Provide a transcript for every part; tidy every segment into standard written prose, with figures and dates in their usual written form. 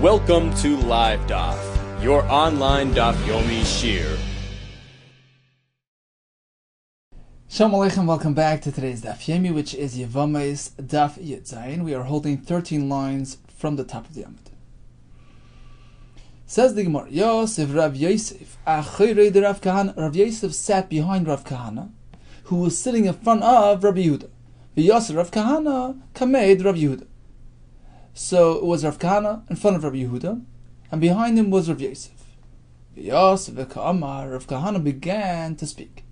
Welcome to Live Daf, your online Daf Yomi Shir. Shalom Aleichem, welcome back to today's Daf Yomi, which is Yevamos Daf Yud Zayin. We are holding 13 lines from the top of the Amud. Says the Gemara, Yosef Rav Yosef, Achirei de Rav Kahana. Rav Yosef sat behind Rav Kahana, who was sitting in front of Rabbi Yehuda. Yosef Rav Kahana kamed Rav Yehuda. So it was Rav Kahana in front of Rabbi Yehuda, and behind him was Rav Yosef. Yosef Ka'amar, Rav Kahana began to speak.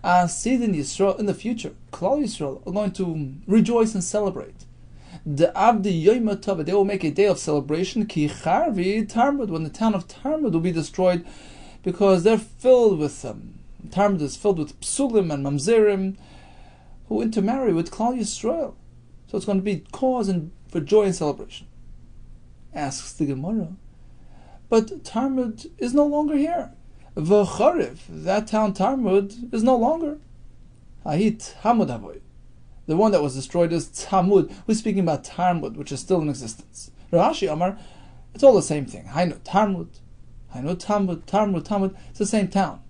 Asidin Yisrael, in the future, Klal Yisrael are going to rejoice and celebrate. The Avdi Yoyma Tova, they will make a day of celebration. Ki Charvi Tarmud, when the town of Tarmud will be destroyed, because they're filled with Tarmud is filled with psulim and mamzerim who intermarry with Klal Yisrael. So it's going to be cause for joy and celebration. Asks the Gemara, but Tarmud is no longer here. V'chariv, that town Tarmud is no longer. Hahit Hamud Havoy. The one that was destroyed is Tamud. We're speaking about Tarmud, which is still in existence. Rashi Amar, it's all the same thing. Hainu Tarmud, Hainu Tamud, Tarmud, it's the same town.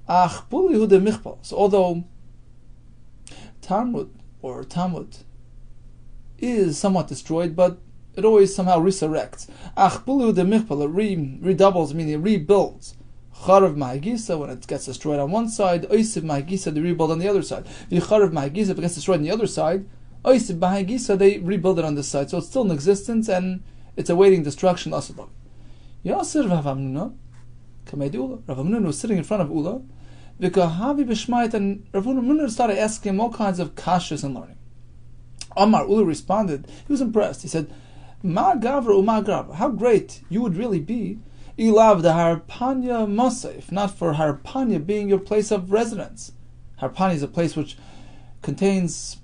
Ach Buli Hude Michpal. So although Tarmud or Tamud is somewhat destroyed, but it always somehow resurrects. Ach Buli Hude Michpal, it redoubles, meaning it rebuilds. Charav Mahagisa, when it gets destroyed on one side, Oisiv Mahagisa, they rebuild on the other side. V'charav Mahagisa, if it gets destroyed on the other side, Oisiv Mahagisa, they rebuild it on this side. So it's still in existence and it's awaiting destruction. Yasir Rav Hamnuna, Kamei Ula. Rav Hamnuna was sitting in front of Ula, V'kahavi B'shmait, and Rav Hamnuna started asking him all kinds of kashas and learning. Amar Ula responded, he was impressed. He said, Ma Gavra Uma Gavra, how great you would really be Ilav the Harpanya Masa, if not for Harpanya being your place of residence. Harpanya is a place which contains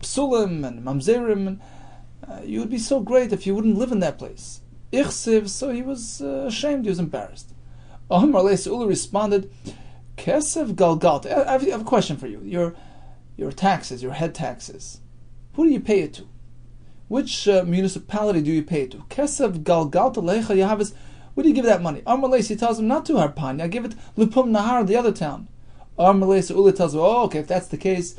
psulim and mamzerim, and you would be so great if you wouldn't live in that place. Ichsiv, so he was ashamed, he was embarrassed. Ahmar Leis Ula responded, Kesev Galgalt. I have a question for you. Your taxes, your head taxes, who do you pay it to? Which municipality do you pay it to? Kesev Galgalt Alecha Yahavis. Where do you give that money? Armales, he tells him not to Harpanya, I give it Lupum Nahar, the other town. Armales Ula tells him, oh, okay, if that's the case,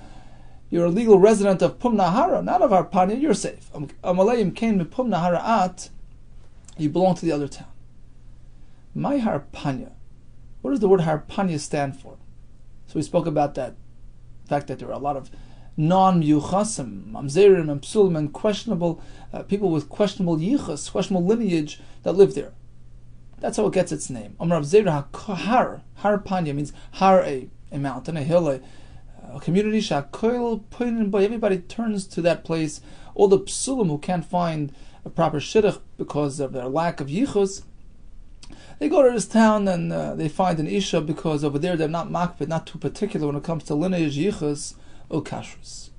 you're a legal resident of Pum Nahara, not of Harpanya, you're safe. Amalayim came to Pum Nahara at, you belong to the other town. My Harpanya, what does the word Harpanya stand for? So we spoke about that fact that there are a lot of non-yuchasim, mamzerim and psulim, and questionable people with questionable yichas, questionable lineage that live there. That's how it gets its name. Amrav Zera Harpanya means har, a mountain, a hill, a community. Shakoil Poinin Boy. Everybody turns to that place. All the psulim who can't find a proper shidduch because of their lack of yichus, they go to this town and they find an isha because over there they're not makpid, not too particular when it comes to lineage yichus or kashrus.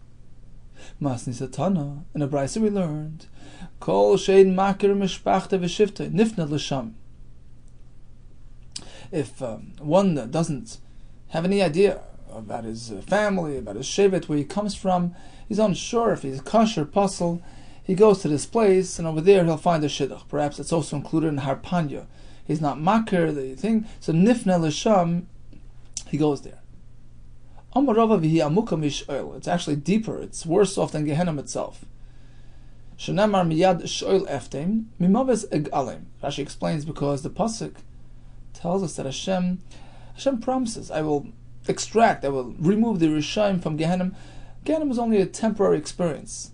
Masni Satana. In a brayso we learned, Kol Shein Makir Mishpachta V'Shivta Nifna L'Sham. If one doesn't have any idea about his family, about his shevet, where he comes from, he's unsure if he's kosher, puzzle, he goes to this place, and over there he'll find a shidduch. Perhaps it's also included in Harpanya. He's not makir, the thing, so nifna l'sham, he goes there. Amarava v'hi amuka mish'oil. It's actually deeper, it's worse off than Gehenna itself. Shenamar miyad sh'oil eftem, mimaves egalem. Rashi explains because the pasuk tells us that Hashem promises, I will remove the Rishaim from Gehenna. Gehenna is only a temporary experience.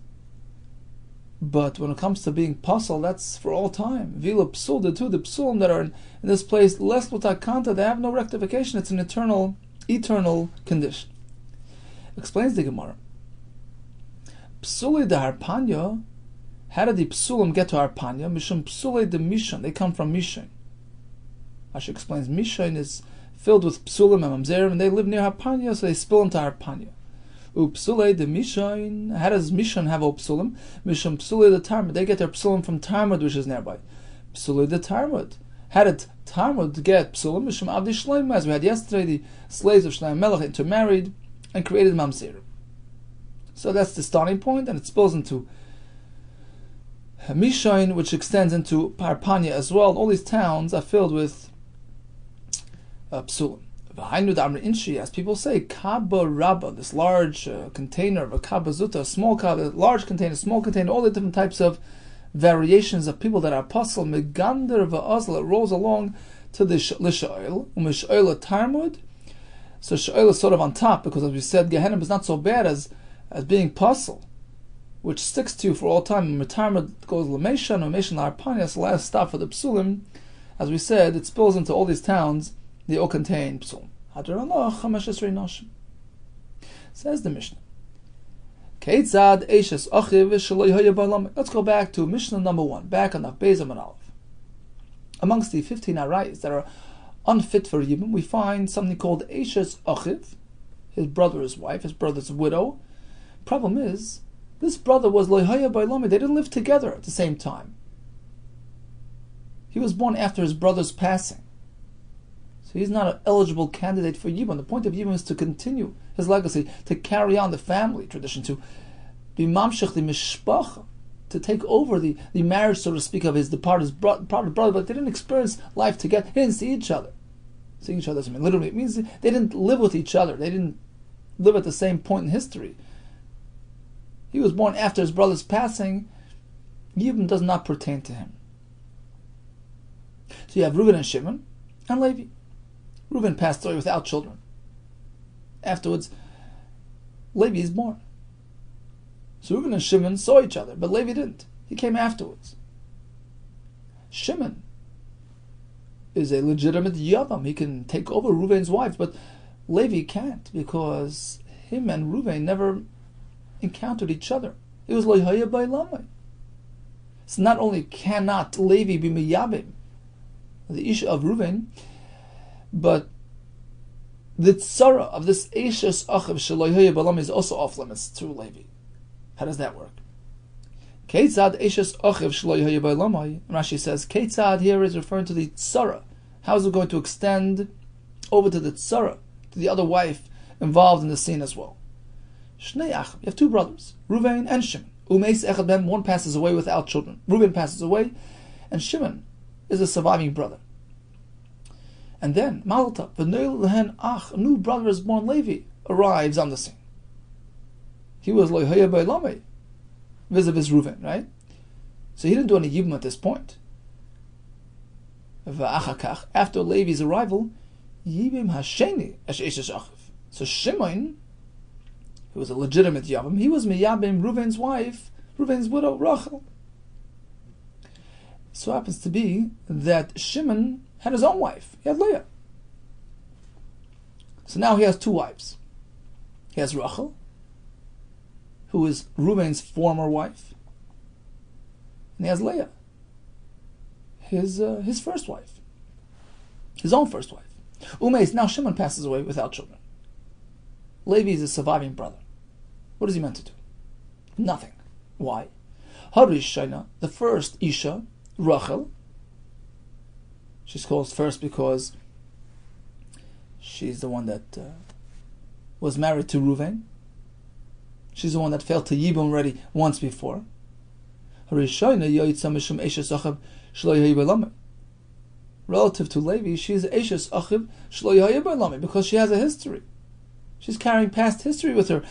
But when it comes to being puzzle, that's for all time. Vila Psul, the Psulim that are in this place, less Lutakanta, they have no rectification. It's an eternal condition. Explains the Gemara. Psuli de Harpanya, how did the Psulim get to Harpanya? Mishum Psuli de Mishon, they come from Mishon. Rashi explains Mishon is filled with psulim and mamzerim, and they live near Harpanya, so they spill into Harpanya. Upsule de Mishon. How does Mishon have a psulim? Mishon psule de Tarmud. They get their psulim from Tarmud, which is nearby. Psule de Tarmud. How did Tarmud get psulim? Mishon avdi shleim, as we had yesterday, the slaves of Shlomo Melech intermarried and created mamzerim. So that's the starting point, and it spills into Mishain, which extends into Parpanya as well. All these towns are filled with psulim. As people say, Kaba Rabba, this large container of a Kaba Zuta, small Kaba, large container, small container, all the different types of variations of people that are apostle, Megander Va'azla, it rolls along to the Lishail, Umishail Tarmud. So Shail is sort of on top, because as we said, Gehenna is not so bad as being apostle, which sticks to you for all time. Tarmud goes Lameshan, Lameshan Arpanias, the last stop for the Psulim. As we said, it spills into all these towns. They all contain psul. Says the Mishnah. Let's go back to Mishnah number 1, back on the Beis Amud Aleph. Amongst the 15 arayos that are unfit for Yibum, we find something called Eishes Achiv, his brother's wife, his brother's widow. Problem is, this brother was Loihaya Bailam. They didn't live together at the same time. He was born after his brother's passing. So he's not an eligible candidate for Yibum. The point of Yibum is to continue his legacy, to carry on the family tradition, to be mamshech the mishpacha, to take over the marriage, so to speak, of his departed brother. But they didn't experience life together. They didn't see each other. Seeing each other doesn't mean literally. It means they didn't live with each other. They didn't live at the same point in history. He was born after his brother's passing. Yibum does not pertain to him. So you have Reuven and Shimon and Levi. Reuven passed away without children. Afterwards, Levi is born. So Reuven and Shimon saw each other, but Levi didn't. He came afterwards. Shimon is a legitimate Yavam. He can take over Reuven's wife, but Levi can't, because him and Reuven never encountered each other. It was Loihaya Bailamai. So not only cannot Levi be Miyabim, the issue of Reuven, but the tzara of this Eishes Achiv Shaloihaya Bailamai is also off limits to Levi. How does that work? Keitzad Eishes Achiv Shaloihaya Bailamai. Rashi says Keitzad here is referring to the tzara. How is it going to extend over to the tzara, to the other wife involved in the scene as well? Shnei Achim, you have two brothers, Reuven and Shimon. Umeis Echad Mem, one passes away without children. Reuven passes away, and Shimon is a surviving brother. And then Malta, V'neil Lehen Ach, a new brother is born, Levi, arrives on the scene. He was Loihaya Bailamai, vis-a-vis Reuven, right? So he didn't do any Yibum at this point. V'achakach, after Levi's arrival, Yibim Hasheni Eshes Achiv. So Shimon, who was a legitimate Yavam, he was Miyabim Reuven's wife, Reuven's widow, Rachel. So happens to be that Shimon had his own wife. He had Leah. So now he has two wives. He has Rachel, who is Reuven's former wife, and he has Leah, his first wife, his own first wife. Umeis, now Shimon passes away without children. Levi is a surviving brother. What is he meant to do? Nothing. Why? Harishayna, the first Isha, Rachel. She's called first because she's the one that was married to Reuven. She's the one that failed to Yibum already once before. Relative to Levi, she's Eishes Achiv Shlo Yahya because she has a history. She's carrying past history with her.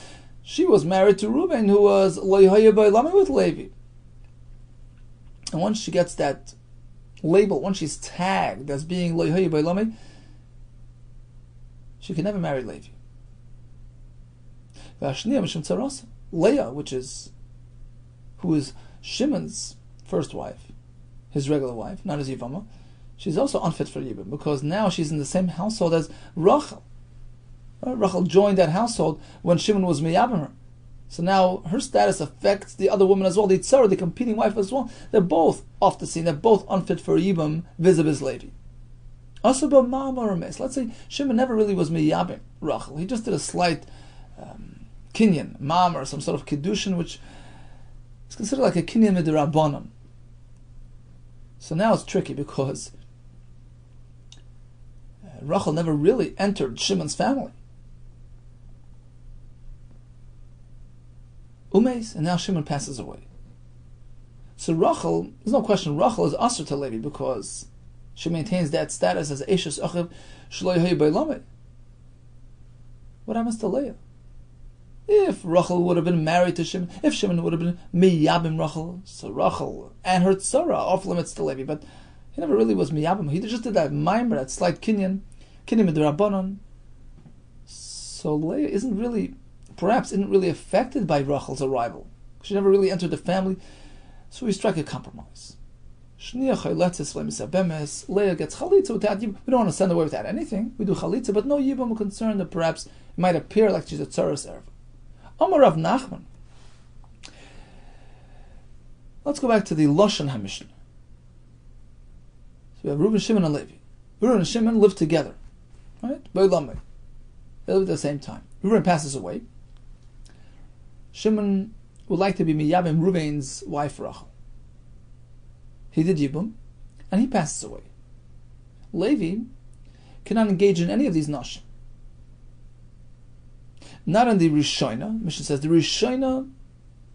She was married to Reuven, who was Lo Yahya with Levi. And once she gets that label, once she's tagged as being Lo Yahya she can never marry Levi. Leah, who is Shimon's first wife, his regular wife, not his Yevamos, she's also unfit for Yibum because now she's in the same household as Rachel. Rachel joined that household when Shimon was Miyabim her. So now her status affects the other woman as well, the Tzara, the competing wife as well. They're both off the scene, they're both unfit for Yibum vis-a-vis Levi. Let's say Shimon never really was Miyabim Rachel. He just did a slight kinyan, mam, or some sort of kiddushin, which is considered like a kinyan midrabanan. So now it's tricky because Rachel never really entered Shimon's family. Umeis, and now Shimon passes away. So Rachel, there's no question, Rachel is Asr to Levi because she maintains that status as Eishes Achiv Shlo Yehi Beilamei. What happens to Leah? If Rachel would have been married to Shimon, if Shimon would have been Miyabim Rachel, so Rachel and her Tzara off limits to Levi, but he never really was Miyabim. He just did that Maimer, that slight Kinyan Midrabanon. So Leah perhaps isn't really affected by Rachel's arrival. She never really entered the family, so we strike a compromise. Leah gets chalitza without yibum. We don't want to send her away without anything. We do chalitza, but no yibum. We're concerned that perhaps it might appear like she's a tzaras erva. Amar Rav Nachman. Let's go back to the Lashon HaMishnah. So we have Reuben, Shimon, and Levi. Reuben and Shimon live together, right? They live at the same time. Reuben passes away. Shimon would like to be miyabim Reuben's wife Rachel. He did yibum, and he passes away. Levi cannot engage in any of these nashim. Not in the Rishoina. Mishnah says the Rishoina,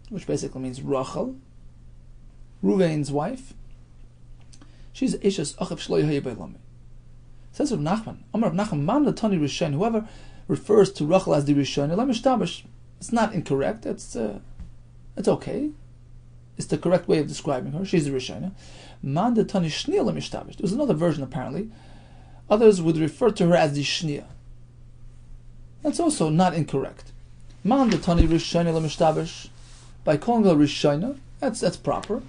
which basically means Rachel, Reuven's wife, she's Eishes Achiv Shlo Yehi Beilamei. Says Rav Nachman, Amar Rav Nachman, Man Latani Rishoina, whoever refers to Rachel as the Rishoina, Lamishtabish, it's not incorrect, it's okay. It's the correct way of describing her. She's the Rishoina. Man Latani Shnia Lamishtabish. There's another version apparently. Others would refer to her as the Shnia. That's also not incorrect. Man Latani Rishoina Lamishtabish. By calling her Rishoina, that's proper.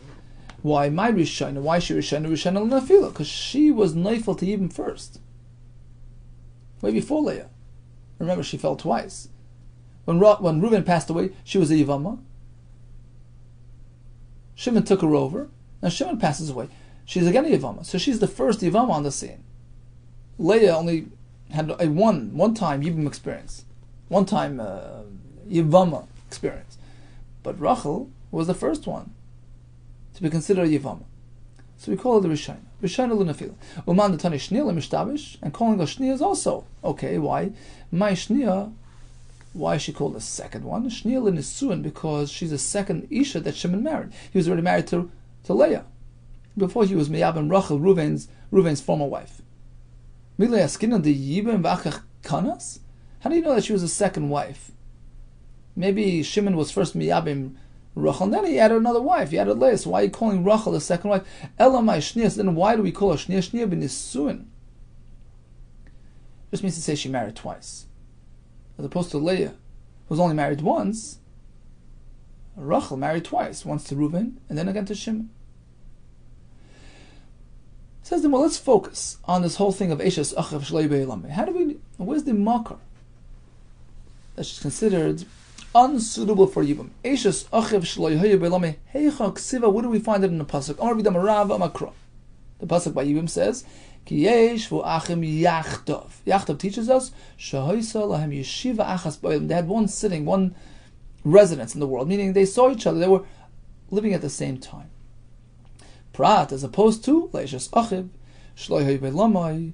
Why my Rishoina? Why she Rishoina? Rishoina L'Nafila, because she was Neifel to Yibam first, way before Leah. Remember, she fell twice. When Reuben passed away, she was a Yevama. Shimon took her over. Now Shimon passes away. She's again a Yevama, so she's the first Yevama on the scene. Leah only had a one time Yibam experience, one time Yevama experience, but Rachel was the first one to be considered a Yevama. So we call her the Rishoina. Rishoina L'Nafila. Uman the Tani Shnia L'Mishtabish, and calling her Shnia is also okay. Why? My Shnia, why is she called the second one? Shnia L'Nisuin, because she's the second Isha that Shimon married. He was already married to Leah before he was Meyab Rachel, Reuven's former wife. Milei Askinan the Yibam V'achach Kanas? How do you know that she was the second wife? Maybe Shimon was first Miyabim Rachel, and then he added another wife. He added Leah. So why are you calling Rachel the second wife? Elamai Shnias. Then why do we call her Shnia? Shnia b'nisuin. Just means to say she married twice, as opposed to Leah, who was only married once. Rachel married twice, once to Reuven and then again to Shimon. Says then, well, let's focus on this whole thing of Eishes Achav Shlo Beilamei. Where's the marker that she's considered unsuitable for Yibam? Eishes Achav Shlo Beilamei Heicha Ksiva. Where do we find it in the pasuk? Amar B'dam Rav Amakra. The pasuk by Yibam says, Ki yesh v'achim yachtov. Yachtov teaches us Shahoisa lahem yeshiva achas ba'olam. They had one sitting, one residence in the world, meaning they saw each other. They were living at the same time. Prat, as opposed to Leishes Achiv Shlo Beilamei,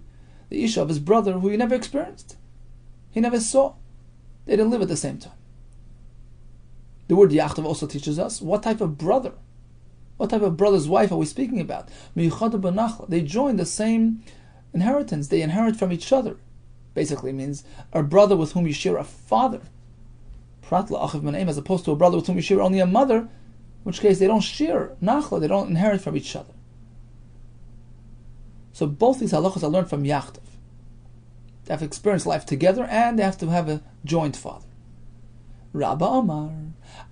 the Isha of his brother, who he never experienced, he never saw. They didn't live at the same time. The word Yachtov also teaches us what type of brother, what type of brother's wife are we speaking about? They join the same inheritance. They inherit from each other. Basically means a brother with whom you share a father. Prat la'achiv min as opposed to a brother with whom you share only a mother, in which case they don't share nachla, they don't inherit from each other. So both these halachas are learned from Yachtov. They have to experience life together and they have to have a joint father. Rabba Amar,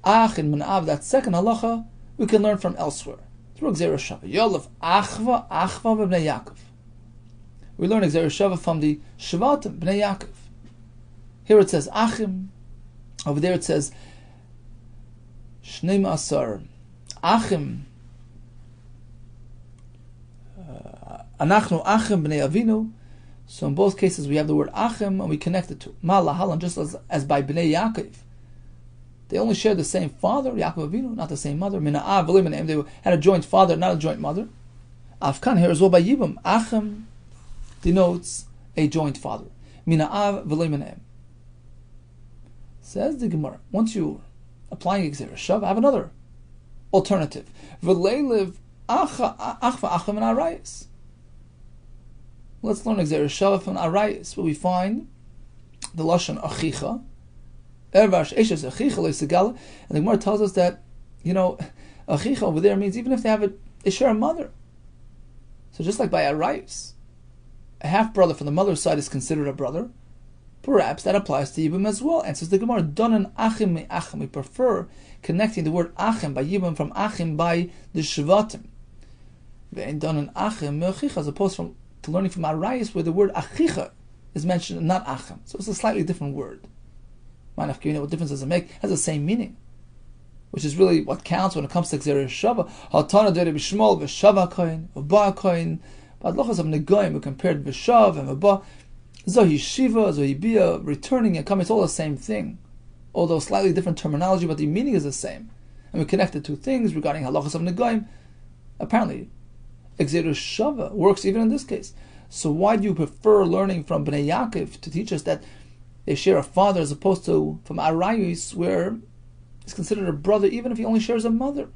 Achin Menav, that second halacha we can learn from elsewhere. Through Gzeira Shava. Yolav Achva B'nei Yaakov. We learn Gzeira Shava from the Shvatim B'nei Yaakov. Here it says Achim. Over there it says Shnei Ma'asar Achim. Anachnu Achim B'nei Avinu. So in both cases we have the word Achim and we connect it to Malahalan, just as by B'nei Yaakov. They only shared the same father, Yaakov Avinu, not the same mother. Mina'av v'li'menem, they had a joint father, not a joint mother. Afkan here as well by Yibam. Achim denotes a joint father. Mina'av v'li'menem. Says the Gemara, once you're applying Gzeira Shava, I have another alternative. V'leilev achva achva min arayis. Let's learn Gzeira Shava from Arayis, where we find the lashon achicha. Ervash eshes achicha leisegala, and the Gemara tells us that achicha over there means even if they share a mother. So just like by Arayis, a half brother from the mother's side is considered a brother. Perhaps that applies to Yibum as well. And says the Gemara, Donan Achim me Achim. We prefer connecting the word Achim by Yibum from Achim by the Shvatim. And Donan Achim me Achicha, as opposed to learning from Arayis, where the word Achicha is mentioned, not Achim. So it's a slightly different word. What difference does it make? It has the same meaning, which is really what counts when it comes to Gzeira Shava. Hatana de Rabbi Shmuel v'Shava koin, v'Ba koin. But lochas of Negoim, we compared v'Shav and v'Ba. Zohi Shiva, Zohi Bia, returning and coming, it's all the same thing. Although slightly different terminology, but the meaning is the same. And we connected two things regarding halachas of Negoim. Apparently, Gzeira Shava works even in this case. So why do you prefer learning from Bnei Yaakov to teach us that they share a father as opposed to from Arayis, where he's considered a brother even if he only shares a mother?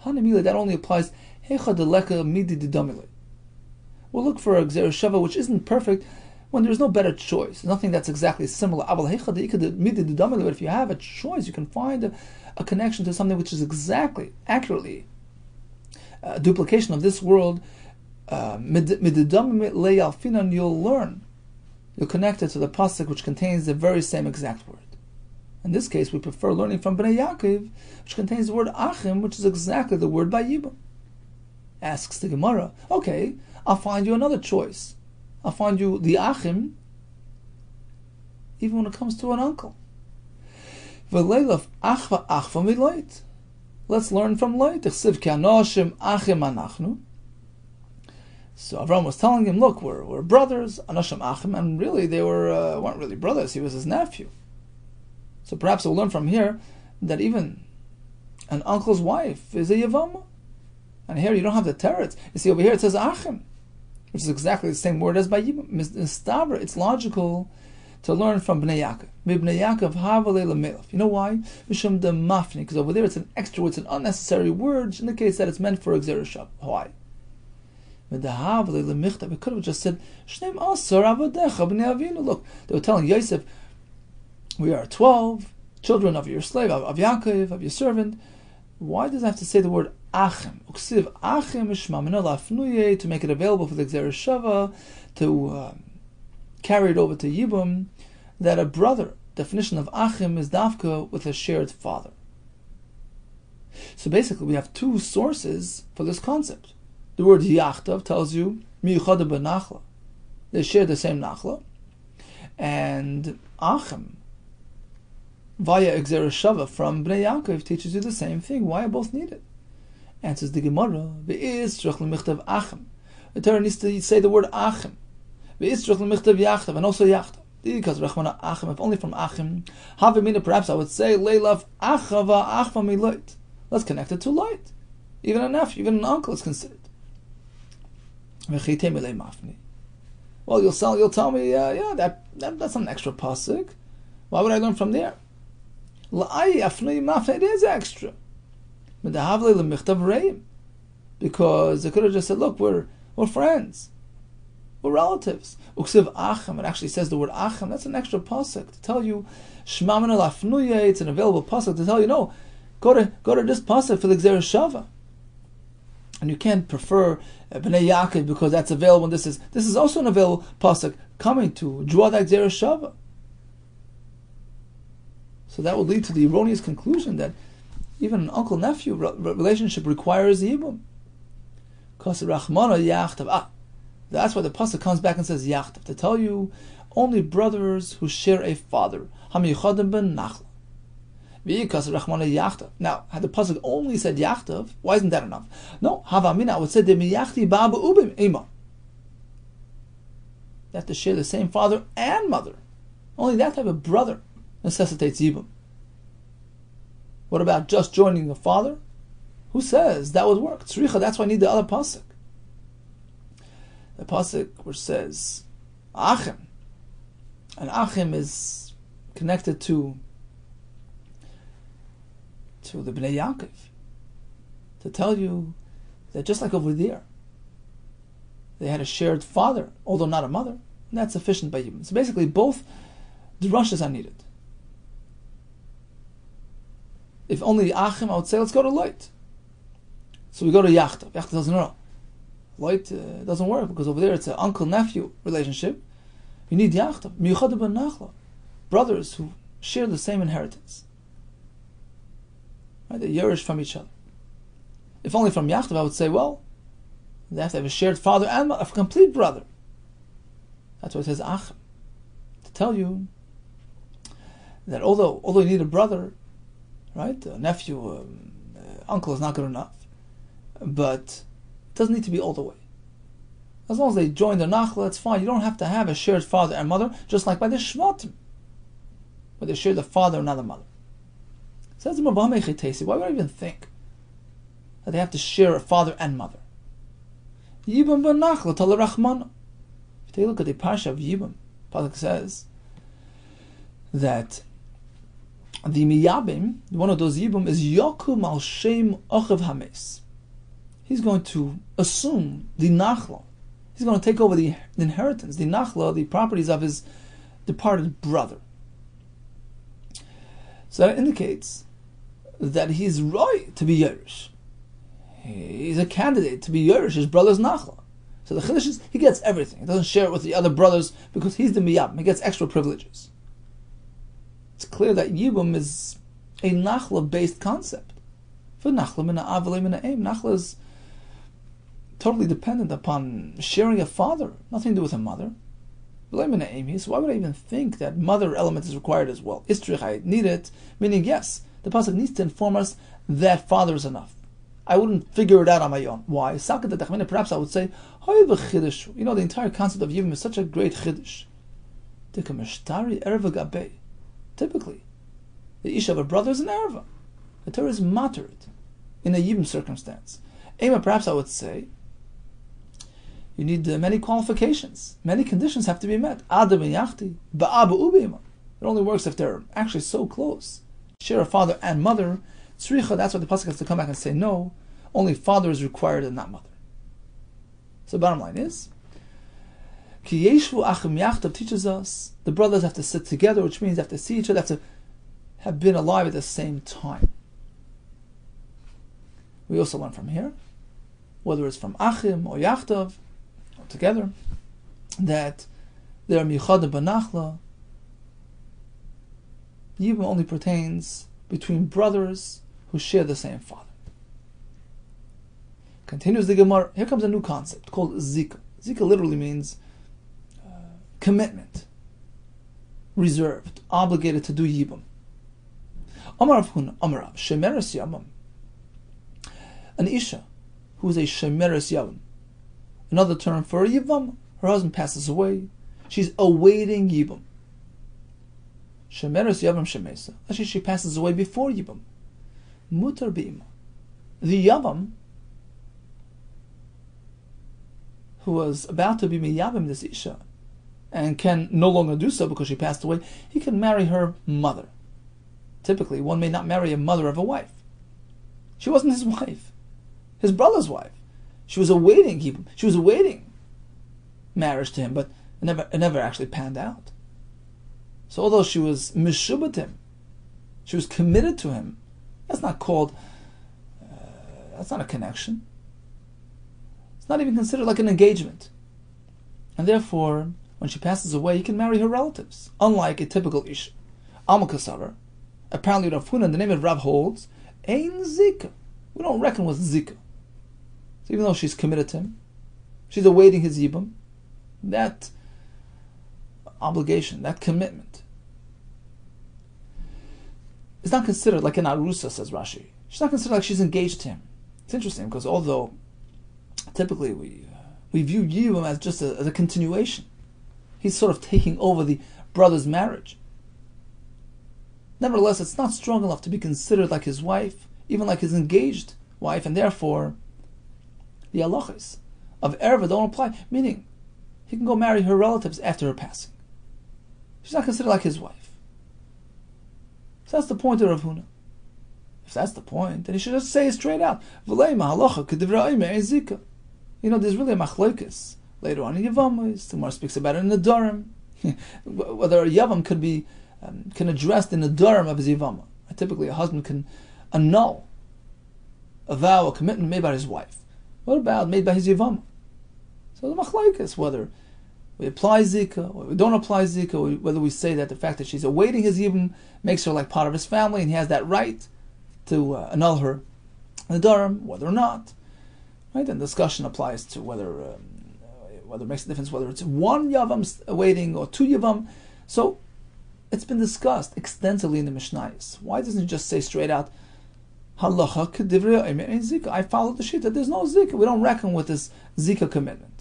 Hanamila, that only applies Hecha deleka midi didamile. We'll look for a Gzeira Shava which isn't perfect when there's no better choice, nothing that's exactly similar. But if you have a choice, you can find a connection to something which is exactly, accurately a duplication of this world. You'll learn. You'll connect it to the pasuk which contains the very same exact word. In this case, we prefer learning from Bnei Yaakov, which contains the word Achim, which is exactly the word by Yibum. Asks the Gemara, okay, I'll find you another choice. I'll find you the Achim, even when it comes to an uncle. Let's learn from Loit. So Avram was telling him, look, we're brothers, Anashim Achim, and really they weren't really brothers, he was his nephew. So perhaps we'll learn from here that even an uncle's wife is a Yevamos. And here you don't have the teretz. You see over here it says Achim, which is exactly the same word as by Yibum. It's logical to learn from Bnei Yaakov. Bnei Yaakov havalei lemelach. You know why? Mishum de mafni, because over there it's an extra word, it's an unnecessary word, which indicates that it's meant for a Gzeira Shava. Why? We could have just said, look, they were telling Yosef, we are 12 children of your slave, of Yaakov, of your servant. Why does it have to say the word Achim? To make it available for the Gzeira Shava, to carry it over to Yibum, that a brother, definition of Achim is Dafka with a shared father. So basically we have two sources for this concept. The word Yachtav tells you Miyuchada b'Nachla. They share the same Nachla. And Achim, via Gzeira Shava from Bnei Yaakov, teaches you the same thing. Why are both needed? Answers the Gemara, Achim. The Torah needs to say the word Achim. Yachtav, and also Yachtav. Because Rachmana Achim, if only from Achim, Havimina, perhaps I would say, Leilav Achava Achva Miloit. Let's connect it to light. Even a nephew, even an uncle is considered. Well, you'll tell me, that's an extra pasuk. Why would I learn from there? It is extra. Because they could have just said, look, we're friends. We're relatives. Uksiv Achim, it actually says the word Achim, that's an extra pasuk to tell you, Shmamina Lafnuye, it's an available pasuk to tell you, no, go to this pasuk for the Gzeira Shava. And you can't prefer Bnei Yaakov because that's available. This is also an available pasuk coming to draw that Gzeira Shava. So that would lead to the erroneous conclusion that even an uncle-nephew relationship requires Yibum. Because Rachmana Yachtav. That's why the pasuk comes back and says Yachtav, to tell you only brothers who share a father. Hamiyichadim ben Nachla. Because Rachmana Yachtav. Now, had the pasuk only said Yachtav, why isn't that enough? No, Havamina, I would say de miyachti baba ubim ima. They have to share the same father and mother. Only that type of brother necessitates Yibum. What about just joining the father? Who says that would work? Tzricha, that's why I need the other pasuk. The pasuk which says Achim. And Achim is connected to the Bnei Yaakov. to tell you that just like over there, they had a shared father, although not a mother, and that's sufficient by Yibum. So basically, both drushes are needed. If only Achim, I would say, let's go to Loit. So we go to Yachtav. Yachtav doesn't know. Loit doesn't work because over there it's an uncle-nephew relationship. You need Yachtav. Miyuchad ben Nachla. Brothers who share the same inheritance. Right? They yerish from each other. If only from Yachtav, I would say, well, they have to have a shared father and a complete brother. That's why it says Achim. To tell you that although you need a brother, right, a nephew, uncle is not good enough, but it doesn't need to be all the way. As long as they join the Nachla, it's fine. You don't have to have a shared father and mother, just like by the Shvatim, where they share the father and not the mother. Says the why would I even think that they have to share a father and mother? Yibam ben Nachla Tala Rachmana. If you take a look at the Parsha of Yibam, Pasuk says that the Miyabim, one of those Yibam, is Yakum al Shem Ochav Hames. He's going to assume the Nachla. He's going to take over the inheritance, the Nachla, the properties of his departed brother. So that indicates that he's right to be Yerush. He's a candidate to be Yerush, his brother's Nachla. So the Chiddush is, he gets everything. He doesn't share it with the other brothers because he's the Miyabim. He gets extra privileges. It's clear that Yibum is a Nachla-based concept. For Nachla min ha'av min ha'em. Nachla is totally dependent upon sharing a father, nothing to do with a mother. So why would I even think that mother element is required as well? Istrich, I need it, meaning yes, the pasuk needs to inform us that father is enough. I wouldn't figure it out on my own. Why? Perhaps I would say, the entire concept of Yibum is such a great chiddush. Typically, the isha of a brother is an erva. The Torah is mattered in a Yibum circumstance. Perhaps I would say, you need many qualifications. Many conditions have to be met. Adam and Yachti, Ba'aba Ubeima. It only works if they're actually so close. Share a father and mother. Tzricha, that's why the pasuk has to come back and say, no, only father is required and not mother. So bottom line is, Ki Yeshvu Achim Yachtav teaches us the brothers have to sit together, which means they have to see each other, have to have been alive at the same time. We also learn from here, whether it's from Achim or Yachtav, or together, that they are Michad Banachla. Yibum only pertains between brothers who share the same father. Continues the Gemara. Here comes a new concept called Zika. Zika literally means commitment, reserved, obligated to do Yibum. Amar Rav Huna, Amar Rav, Shemeres Yamam. An Isha who is a Shemeres Yamam. Another term for a Yivam. Her husband passes away. She's awaiting Yibum. Shemeres Yavam Shemesa. Actually, she passes away before Yibum. Mutar B'ima. The Yavam, who was about to be Miyabim this Isha, and can no longer do so because she passed away, he can marry her mother. Typically, one may not marry a mother of a wife. She wasn't his wife. His brother's wife. She was awaiting Yibum. She was awaiting marriage to him, but it never actually panned out. So although she was mishubatim, she was committed to him, that's not called, that's not a connection. It's not even considered like an engagement. And therefore, when she passes away, he can marry her relatives, unlike a typical ish. Alma Kasavar, apparently Rav Huna, the name of Rav holds, Ein Zika. We don't reckon with Zika. So even though she's committed to him, she's awaiting his Yibum, that obligation, that commitment, is not considered like an arusa, says Rashi. She's not considered like she's engaged to him. It's interesting because although typically we view Yibum as just as a continuation, he's sort of taking over the brother's marriage. Nevertheless, it's not strong enough to be considered like his wife, even like his engaged wife, and therefore the halachos of erva don't apply, meaning he can go marry her relatives after her passing. She's not considered like his wife. So that's the point of Rav Huna. If that's the point, then he should just say it straight out. There's really a machlokas later on in Yevamos. The Gemara speaks about it in the Durham. Whether a Yavam can address in the Durham of his Yevama. Typically, a husband can annul a vow, a commitment made by his wife. What about made by his Yevama? So the machlokas, whether we apply Zika or we don't apply Zika, or whether we say that the fact that she's awaiting his Yibum makes her like part of his family and he has that right to annul her in the Durham, whether or not. Right? And the discussion applies to whether it makes a difference whether it's one Yavam awaiting or two Yavam. So it's been discussed extensively in the Mishnayos. Why doesn't he just say straight out, Halacha k'divrei omer ein Zika? I follow the sheet that there's no Zika. We don't reckon with this Zika commitment.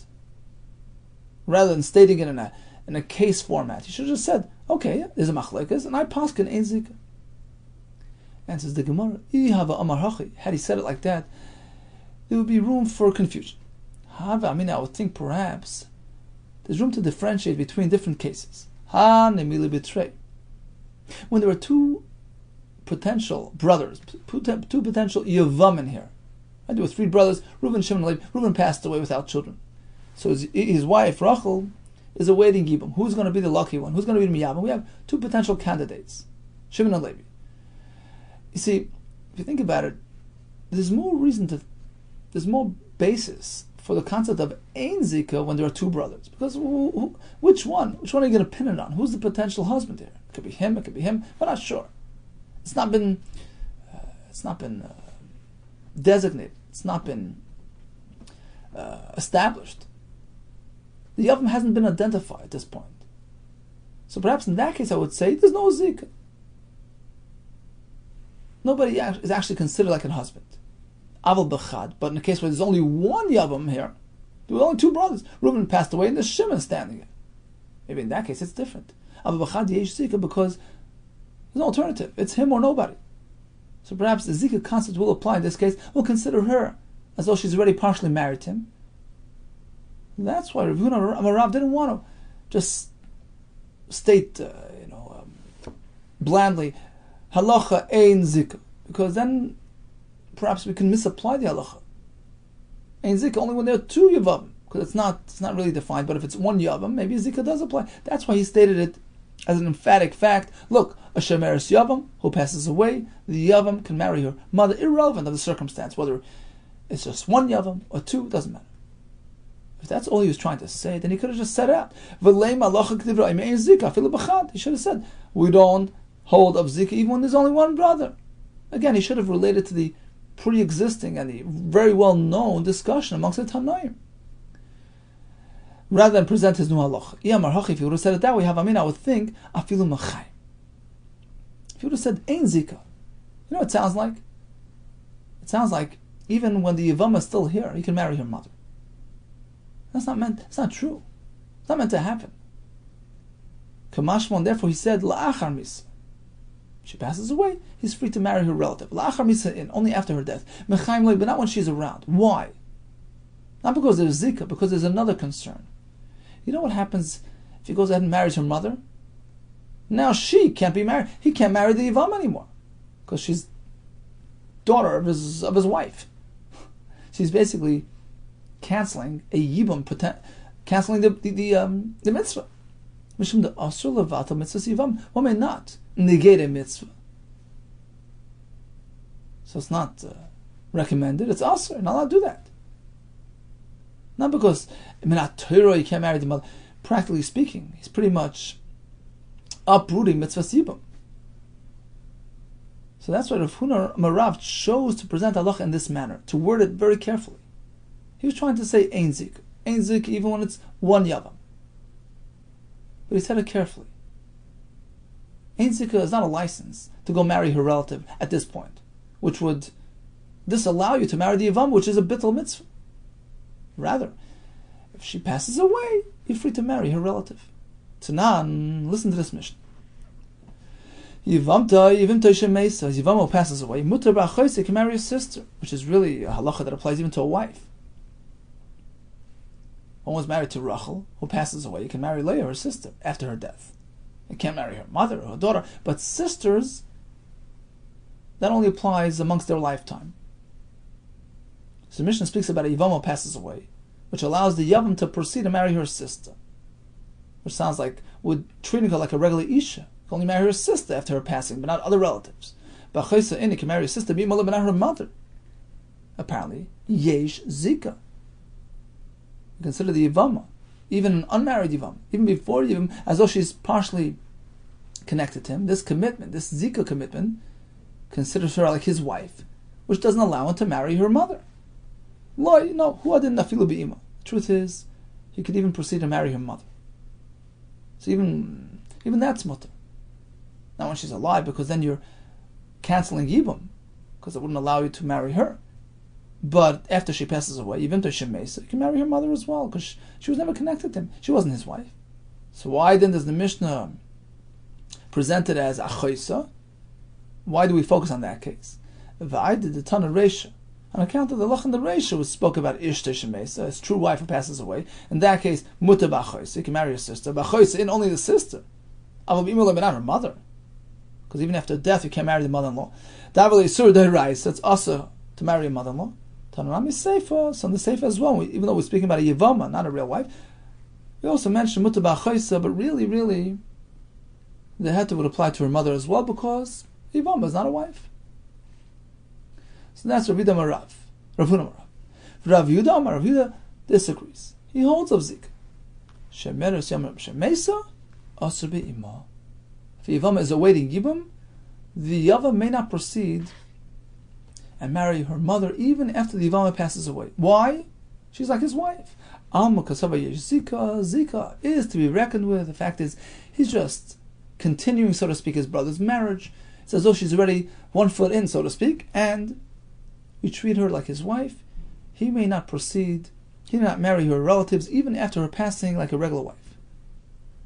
Rather than stating it in a case format, he should have just said, okay, there's a machlekas, and I paskin ein Zika. Answers the Gemara, had he said it like that, there would be room for confusion. I would think perhaps there's room to differentiate between different cases. When there were two potential brothers, two potential Yevamim here. There were three brothers, Reuben, Shimon, and Levi. Reuben passed away without children. So his wife, Rachel, is awaiting Yibum. Who's going to be the lucky one? Who's going to be the Miyavam? We have two potential candidates, Shimon and Levi. You see, if you think about it, there's more basis for the concept of Ein Zika when there are two brothers. Because which one? Which one are you going to pin it on? Who's the potential husband here? It could be him. It could be him. We're not sure. It's not been designated. It's not been established. The Yavam hasn't been identified at this point. So perhaps in that case, I would say there's no Zika. Nobody is actually considered like a husband. Aval b'chad. But in the case where there's only one Yavam here, there were only two brothers. Reuben passed away and there's Shimon standing here. Maybe in that case it's different. Aval b'chad yesh Zika because there's no alternative. It's him or nobody. So perhaps the Zika concept will apply in this case. We'll consider her as though she's already partially married to him. And that's why Rabbi Yehuda Amarav didn't want to just state, blandly, halacha ein Zika, because then perhaps we can misapply the halacha. Ein Zika only when there are two Yavam, because it's not really defined. But if it's one Yavam, maybe Zika does apply. That's why he stated it as an emphatic fact. Look, a shemeres Yavam who passes away, the Yavam can marry her mother, irrelevant of the circumstance, whether it's just one Yavam or two, doesn't matter. If that's all he was trying to say, then he could have just said out. He should have said, we don't hold of Zika even when there's only one brother. Again, he should have related to the pre-existing and the very well-known discussion amongst the Tanoim, rather than present his new halacha. If he would have said it that way, I would think, afilu machai. If he would have said, ein Zika, you know what it sounds like? It sounds like even when the Yevama is still here, he can marry her mother. That's not meant. It's not true. It's not meant to happen. Kamashmon, therefore, he said, la'achar misa. She passes away, he's free to marry her relative. La'achar misa, only after her death. Mechaim loy, but not when she's around. Why? Not because there's Zika, because there's another concern. You know what happens if he goes ahead and marries her mother? Now she can't be married. He can't marry the Yivam anymore, because she's daughter of his wife. She's basically canceling a Yibum, canceling the mitzvah. Mishum the asur levata mitzvah Yivam. One may not negate a mitzvah. So it's not recommended. It's asur. Not allowed to do that. Not because minat Torah you can't marry the mother. Practically speaking, he's pretty much uprooting mitzvah Yibum. So that's why Rav Yehuda Marav chose to present halacha in this manner, to word it very carefully. He was trying to say ein Zika. Ein Zika even when it's one Yavam. But he said it carefully. Ein Zika is not a license to go marry her relative at this point, which would disallow you to marry the Yavam, which is a bittul mitzvah. Rather, if she passes away, you're free to marry her relative. Tanan, listen to this mission. Yevamo passes away. Mutar ba'achoyse can marry a sister, which is really a halacha that applies even to a wife. One was married to Rachel, who passes away. You can marry Leah, her sister, after her death. You can't marry her mother or her daughter. But sisters, that only applies amongst their lifetime. So the Mishnah speaks about a Yevamo passes away, which allows the Yavam to proceed to marry her sister, which sounds like treating her like a regular Isha. Can only marry her sister after her passing, but not other relatives. But Chaysa Inni can marry her sister, but not her mother. Apparently, Yesh Zika. Consider the Yevama, even an unmarried Yevama, even before Yevama, as though she's partially connected to him. This commitment, this Zika commitment, considers her like his wife, which doesn't allow him to marry her mother. The truth is, he could even proceed to marry her mother. So even that's mutter. Not when she's alive, because then you're canceling Yibum, because it wouldn't allow you to marry her. But after she passes away, even though Shemesa, you can marry her mother as well, because she was never connected to him. She wasn't his wife. So why then does the Mishnah present it as Achoisa? Why do we focus on that case? V'ai did the Tana Reisha. On account of the Lach and the Reisha was spoke about Ishta Shemesa, his true wife who passes away. In that case, Muta B'Achoisa, you can marry her sister. B'Achoisa, in only the sister. Avol B'Imul not her mother. Because even after death, you can't marry the mother-in-law. Davali Sur Dehirais, that's also to marry a mother-in-law. Tanarami Seifa, so on the Seifa as well, even though we're speaking about a Yevama, not a real wife, we also mentioned Muta B'Achoisa, but really, the heta would apply to her mother as well, because Yevama is not a wife. So that's Rav Yehuda Marav. Rav Yehuda disagrees. He holds of Zika. Shemeres Yom Shemesa, Asur Be'ima. If Yevama is awaiting Yibum, the Yavam may not proceed and marry her mother even after the Yevama passes away. Why? She's like his wife. Zika is to be reckoned with. The fact is, he's just continuing, so to speak, his brother's marriage. It's as though she's already 1 foot in, so to speak, and we treat her like his wife. He may not proceed, he may not marry her relatives even after her passing like a regular wife.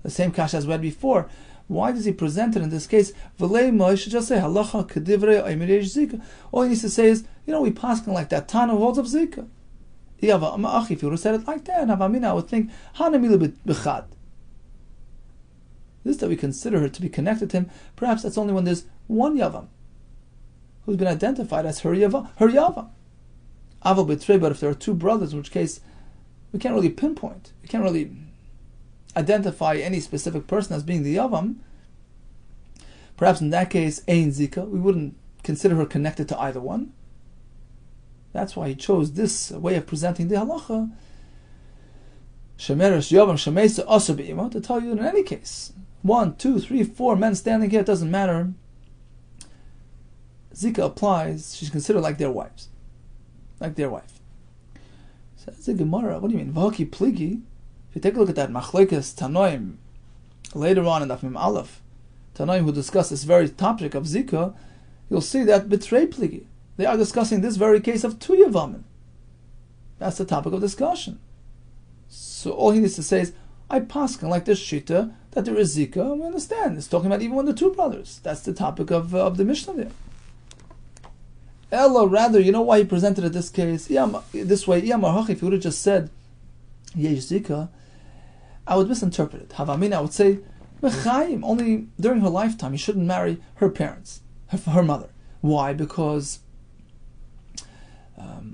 The same kasha as we had before. Why does he present it in this case? He should just say halacha kedivrei oimei zika. All he needs to say is, we paskin like that Tana who holds of Zika. If he would have said it like that, I would think hanamilu b'chad. This that we consider her to be connected to him, perhaps that's only when there's one Yavam who's been identified as her Yavam. Aval b'trei, but if there are two brothers, in which case we can't really pinpoint. We can't really identify any specific person as being the Yavam. Perhaps in that case, Ein Zika, we wouldn't consider her connected to either one. That's why he chose this way of presenting the halacha, Shemeres Yavam Shemesa Asur Be'ima, to tell you that in any case, 1, 2, 3, 4 men standing here, it doesn't matter. Zika applies, she's considered like their wives. Like their wife. Says the Gemara, what do you mean? V'haki pligi? If you take a look at that Machlekes Tanoim, later on in Daf Mem Aleph, Tanoim who discuss this very topic of Zika, you'll see that B'trei pligi. They are discussing this very case of two Yevamim. That's the topic of discussion. So all he needs to say is, I paskin like this shita that there is Zika, and we understand. It's talking about even when the two brothers. That's the topic of the Mishnah there. Ella, rather, you know why he presented it this case? This way, if he would have just said, Yesh Zika, I would misinterpret it. Havamina, I would say, Mechayim, only during her lifetime, he shouldn't marry her parents, her mother. Why? Because,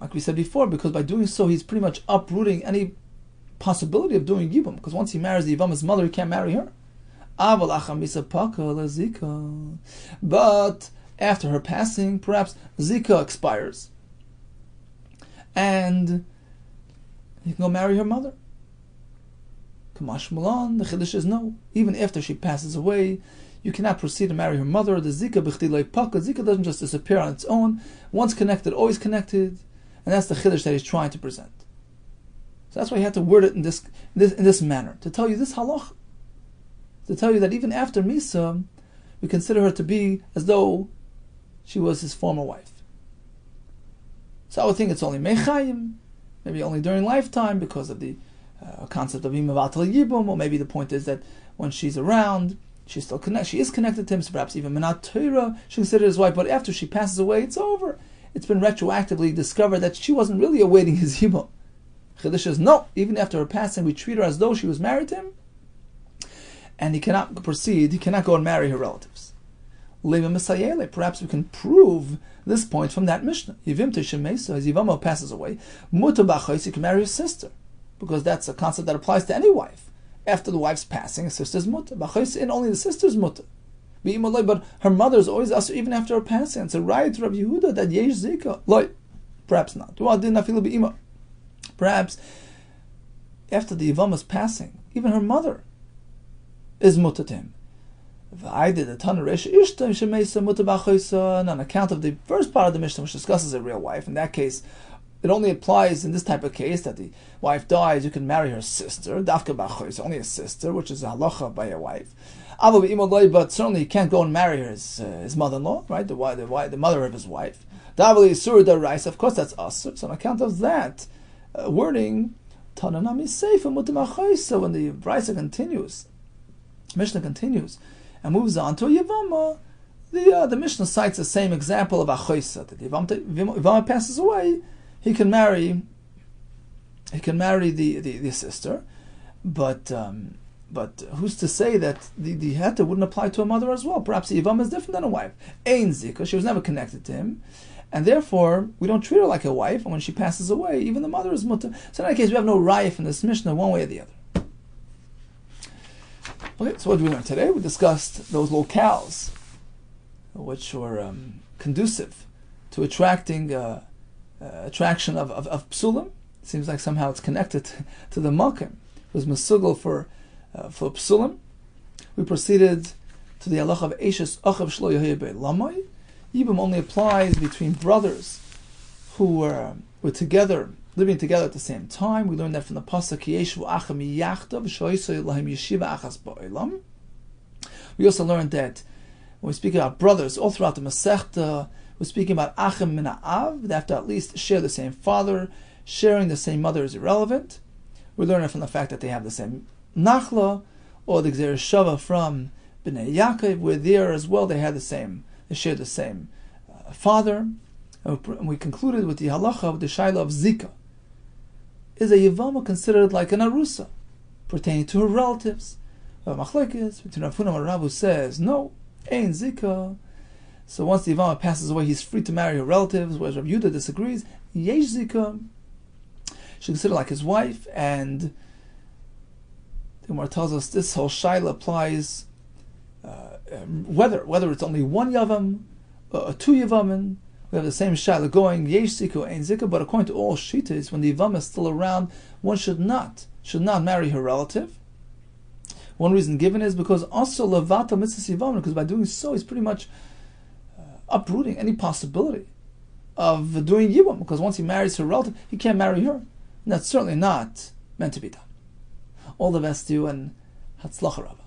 like we said before, because by doing so, he's pretty much uprooting any possibility of doing Yibum, because once he marries the Yevam's mother, he can't marry her. But after her passing, perhaps Zika expires, and he can go marry her mother. Kamash Mulan, the Chiddush is no. Even after she passes away, you cannot proceed to marry her mother. The Zika b'chtilei paka. Zika doesn't just disappear on its own. Once connected, always connected, and that's the Chiddush that he's trying to present. So that's why he had to word it in this manner, to tell you this halach, to tell you that even after Misa, we consider her to be as though she was his former wife. So I would think it's only Mechayim, maybe only during lifetime because of the concept of Imavatal Yibum, or maybe the point is that when she's around, she's still she is connected to him, so perhaps even Menat Torah she considered his wife, but after she passes away, it's over. It's been retroactively discovered that she wasn't really awaiting his Yibum. Chiddush says, no, even after her passing, we treat her as though she was married to him, and he cannot proceed, he cannot go and marry her relatives. Lema Misayele. Perhaps we can prove this point from that Mishnah. Yevim Teshemesa, as Yevamo passes away, Muta B'Chayis, you can marry his sister, because that's a concept that applies to any wife. After the wife's passing, a sister's Muta. B'Chayis, and only the sister's Muta. But her mother is always us even after her passing. It's a right to Rabbi Yehuda that Yesh Zika. Loy, perhaps not. Perhaps after the Yevamos passing, even her mother is Muta to him. And on account of the first part of the Mishnah, which discusses a real wife, in that case, it only applies in this type of case that the wife dies, you can marry her sister, dafka b'chois, only a sister, which is a halacha by a wife. But certainly you can't go and marry his mother-in-law, right? The mother of his wife. Of course, that's asur. So on account of that wording, tananami seifa mutamachaysa. When the brisa continues, Mishnah continues and moves on to a Yevama, the Mishnah cites the same example of achoisa. That Yevama passes away, he can marry the sister, but who's to say that the heta wouldn't apply to a mother as well? Perhaps the Yevama is different than a wife. Ein zika, she was never connected to him, and therefore we don't treat her like a wife. And when she passes away, even the mother is mutter. So in that case, we have no raya from this Mishnah one way or the other. Okay, so what did we learn today? We discussed those locales, which were conducive to attraction of psulim. It seems like somehow it's connected to the malkim. It was mesugal for psulim. We proceeded to the halacha of Eishes Achav Shlo Yehei Be'Lamai. Yibum only applies between brothers who were together, living together at the same time. We learned that from the pasuk Yeshu Acham Yachtav Shoyso Lahem Yeshiva Achas Ba'Olam. We also learned that when we speak about brothers, all throughout the Masechta, we're speaking about Achim Min Ha'av. They have to at least share the same father. Sharing the same mother is irrelevant. We learn it from the fact that they have the same Nachla, or the Gzeir Shava from Bnei Yaakov, where there as well they shared the same father. And we concluded with the halacha of the Shaila of Zika. Is a Yevama considered like an Arusa, pertaining to her relatives? Machlekes between Rav Huna and Rav who says, no, Ein Zika. So once the Yevama passes away, he's free to marry her relatives, whereas Rav Yehuda disagrees. Yesh Zika. She's considered like his wife, and the Gemara tells us this whole shaila applies whether it's only one yavam or two yavamin. We have the same shaila going yesh zika ein zika, but according to all shitas, when the yavam is still around, one should not marry her relative. One reason given is because also levata mitzvah yavam, because by doing so he's pretty much uprooting any possibility of doing yivam, because once he marries her relative, he can't marry her. And that's certainly not meant to be done. All the best to you, and Hatzlacha Rabbah.